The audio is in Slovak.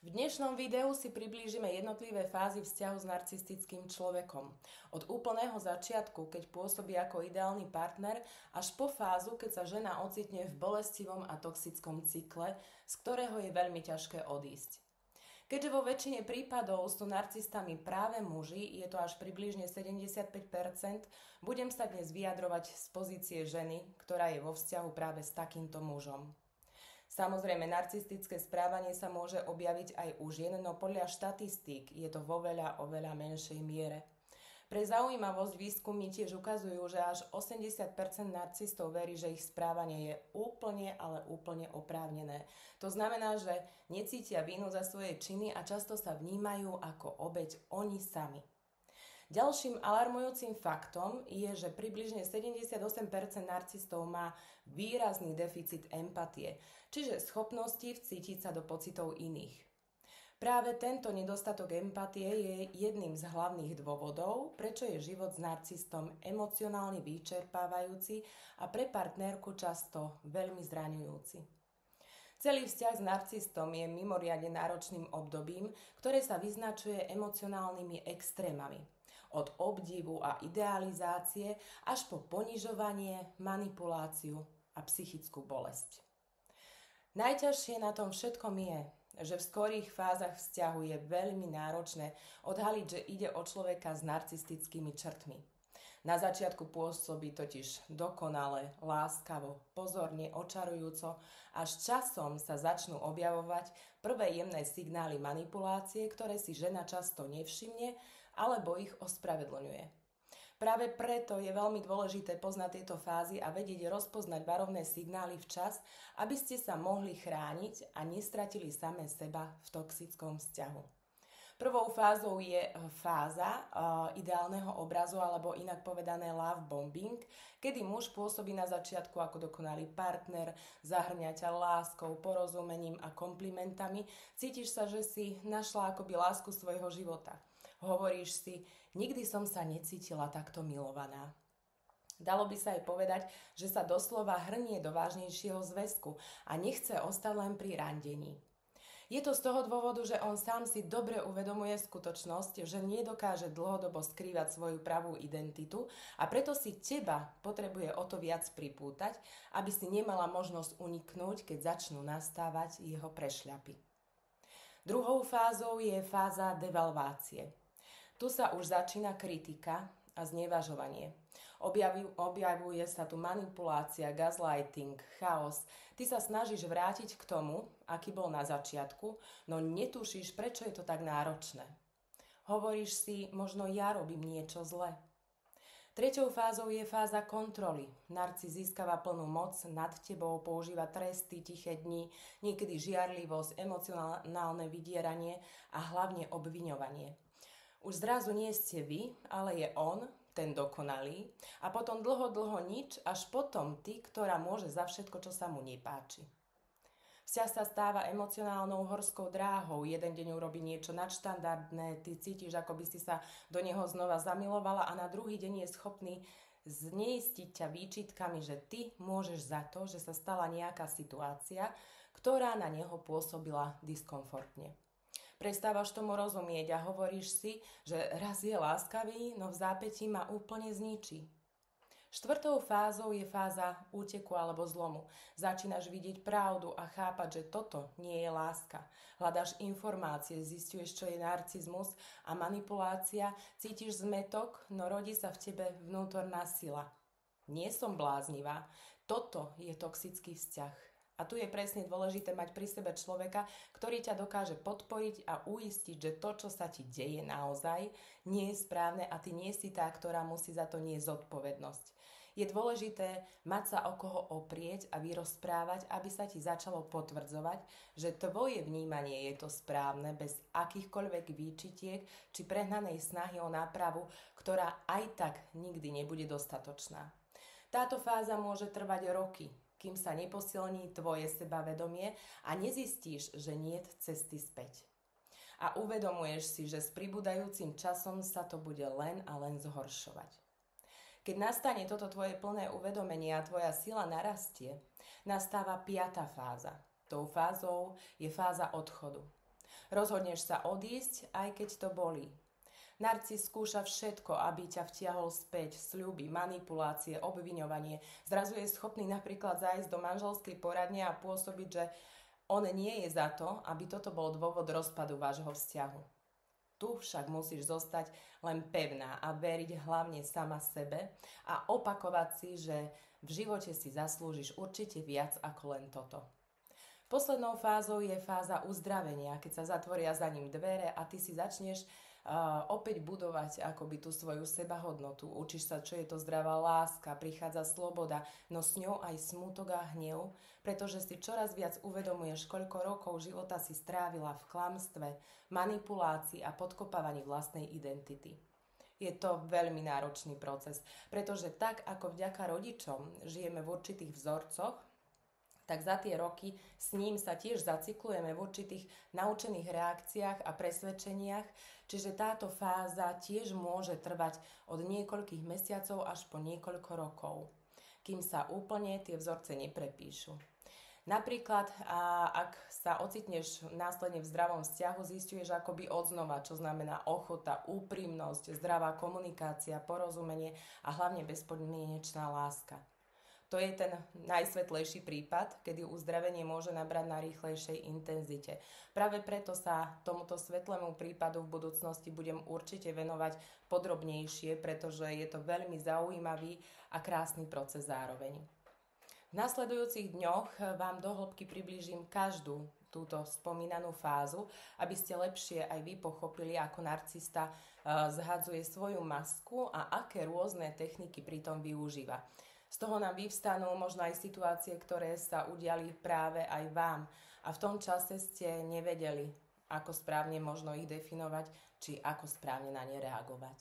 V dnešnom videu si priblížime jednotlivé fázy vzťahu s narcistickým človekom. Od úplného začiatku, keď pôsobí ako ideálny partner, až po fázu, keď sa žena ocitne v bolestivom a toxickom cykle, z ktorého je veľmi ťažké odísť. Keďže vo väčšine prípadov sú narcistami práve muži, je to až približne 75%, budem sa dnes vyjadrovať z pozície ženy, ktorá je vo vzťahu práve s takýmto mužom. Samozrejme, narcistické správanie sa môže objaviť aj u žien, no podľa štatistík je to vo oveľa menšej miere. Pre zaujímavosť výskumy tiež ukazujú, že až 80% narcistov verí, že ich správanie je úplne oprávnené. To znamená, že necítia vinu za svoje činy a často sa vnímajú ako obeť oni sami. Ďalším alarmujúcim faktom je, že približne 78% narcistov má výrazný deficit empatie, čiže schopnosti vcítiť sa do pocitov iných. Práve tento nedostatok empatie je jedným z hlavných dôvodov, prečo je život s narcistom emocionálne vyčerpávajúci a pre partnerku často veľmi zraňujúci. Celý vzťah s narcistom je mimoriadne náročným obdobím, ktoré sa vyznačuje emocionálnymi extrémami. Od obdivu a idealizácie až po ponižovanie, manipuláciu a psychickú bolesť. Najťažšie na tom všetkom je, že v skorých fázach vzťahu je veľmi náročné odhaliť, že ide o človeka s narcistickými črtmi. Na začiatku pôsobí totiž dokonale, láskavo, pozorne, očarujúco, až časom sa začnú objavovať prvé jemné signály manipulácie, ktoré si žena často nevšimne alebo ich ospravedlňuje. Práve preto je veľmi dôležité poznať tieto fázy a vedieť rozpoznať varovné signály včas, aby ste sa mohli chrániť a nestratili same seba v toxickom vzťahu. Prvou fázou je fáza ideálneho obrazu, alebo inak povedané love bombing, kedy muž pôsobí na začiatku ako dokonalý partner, zahrňa ťa láskou, porozumením a komplimentami. Cítiš sa, že si našla akoby lásku svojho života. Hovoríš si, nikdy som sa necítila takto milovaná. Dalo by sa aj povedať, že sa doslova hrnie do vážnejšieho zväzku a nechce ostať len pri randení. Je to z toho dôvodu, že on sám si dobre uvedomuje skutočnosť, že nedokáže dlhodobo skrývať svoju pravú identitu a preto si teba potrebuje o to viac pripútať, aby si nemala možnosť uniknúť, keď začnú nastávať jeho prešľapy. Druhou fázou je fáza devalvácie. Tu sa už začína kritika a znevažovanie. Objavuje sa tu manipulácia, gaslighting, chaos. Ty sa snažíš vrátiť k tomu, aký bol na začiatku, no netušíš, prečo je to tak náročné. Hovoríš si, možno ja robím niečo zle. Treťou fázou je fáza kontroly. Narcis získava plnú moc nad tebou, používa tresty, tiché dni, niekedy žiarlivosť, emocionálne vydieranie a hlavne obviňovanie. Už zrazu nie ste vy, ale je on, ten dokonalý, a potom dlho nič, až potom ty, ktorá môže za všetko, čo sa mu nepáči. Vzťah sa stáva emocionálnou horskou dráhou, jeden deň urobí niečo nadštandardné, ty cítiš, ako by si sa do neho znova zamilovala a na druhý deň je schopný zneistiť ťa výčitkami, že ty môžeš za to, že sa stala nejaká situácia, ktorá na neho pôsobila diskomfortne. Prestávaš tomu rozumieť a hovoríš si, že raz je láskavý, no v zápätí ma úplne zničí. Štvrtou fázou je fáza úteku alebo zlomu. Začínaš vidieť pravdu a chápať, že toto nie je láska. Hľadáš informácie, zisťuješ, čo je narcizmus a manipulácia, cítiš zmätok, no rodí sa v tebe vnútorná sila. Nie som bláznivá. Toto je toxický vzťah. A tu je presne dôležité mať pri sebe človeka, ktorý ťa dokáže podporiť a uistiť, že to, čo sa ti deje naozaj, nie je správne a ty nie si tá, ktorá musí za to niesť zodpovednosť. Je dôležité mať sa o koho oprieť a vyrozprávať, aby sa ti začalo potvrdzovať, že tvoje vnímanie je to správne bez akýchkoľvek výčitiek či prehnanej snahy o nápravu, ktorá aj tak nikdy nebude dostatočná. Táto fáza môže trvať roky, kým sa neposilní tvoje sebavedomie a nezistíš, že niet cesty späť. A uvedomuješ si, že s pribúdajúcim časom sa to bude len a len zhoršovať. Keď nastane toto tvoje plné uvedomenie a tvoja sila narastie, nastáva 5. fáza. Tou fázou je fáza odchodu. Rozhodneš sa odísť, aj keď to bolí. Narcis skúša všetko, aby ťa vtiahol späť, sľuby, manipulácie, obviňovanie. Zrazu je schopný napríklad zájsť do manželskej poradne a pôsobiť, že on nie je za to, aby toto bol dôvod rozpadu vášho vzťahu. Tu však musíš zostať len pevná a veriť hlavne sama sebe a opakovať si, že v živote si zaslúžiš určite viac ako len toto. Poslednou fázou je fáza uzdravenia, keď sa zatvoria za ním dvere a ty si začneš opäť budovať akoby tú svoju sebahodnotu. Učíš sa, čo je to zdravá láska, prichádza sloboda, no s ňou aj smútok a hnev, pretože si čoraz viac uvedomuješ, koľko rokov života si strávila v klamstve, manipulácii a podkopávaní vlastnej identity. Je to veľmi náročný proces, pretože tak ako vďaka rodičom žijeme v určitých vzorcoch, tak za tie roky s ním sa tiež zacyklujeme v určitých naučených reakciách a presvedčeniach, čiže táto fáza tiež môže trvať od niekoľkých mesiacov až po niekoľko rokov, kým sa úplne tie vzorce neprepíšu. Napríklad, ak sa ocitneš následne v zdravom vzťahu, zisťuješ akoby odznova, čo znamená ochota, úprimnosť, zdravá komunikácia, porozumenie a hlavne bezpodmienečná láska. To je ten najsvetlejší prípad, kedy uzdravenie môže nabrať na rýchlejšej intenzite. Práve preto sa tomuto svetlému prípadu v budúcnosti budem určite venovať podrobnejšie, pretože je to veľmi zaujímavý a krásny proces zároveň. V nasledujúcich dňoch vám do hĺbky priblížim každú túto spomínanú fázu, aby ste lepšie aj vy pochopili, ako narcista zhadzuje svoju masku a aké rôzne techniky pritom využíva. Z toho nám vyvstanú možno aj situácie, ktoré sa udiali práve aj vám a v tom čase ste nevedeli, ako správne možno ich definovať, či ako správne na ne reagovať.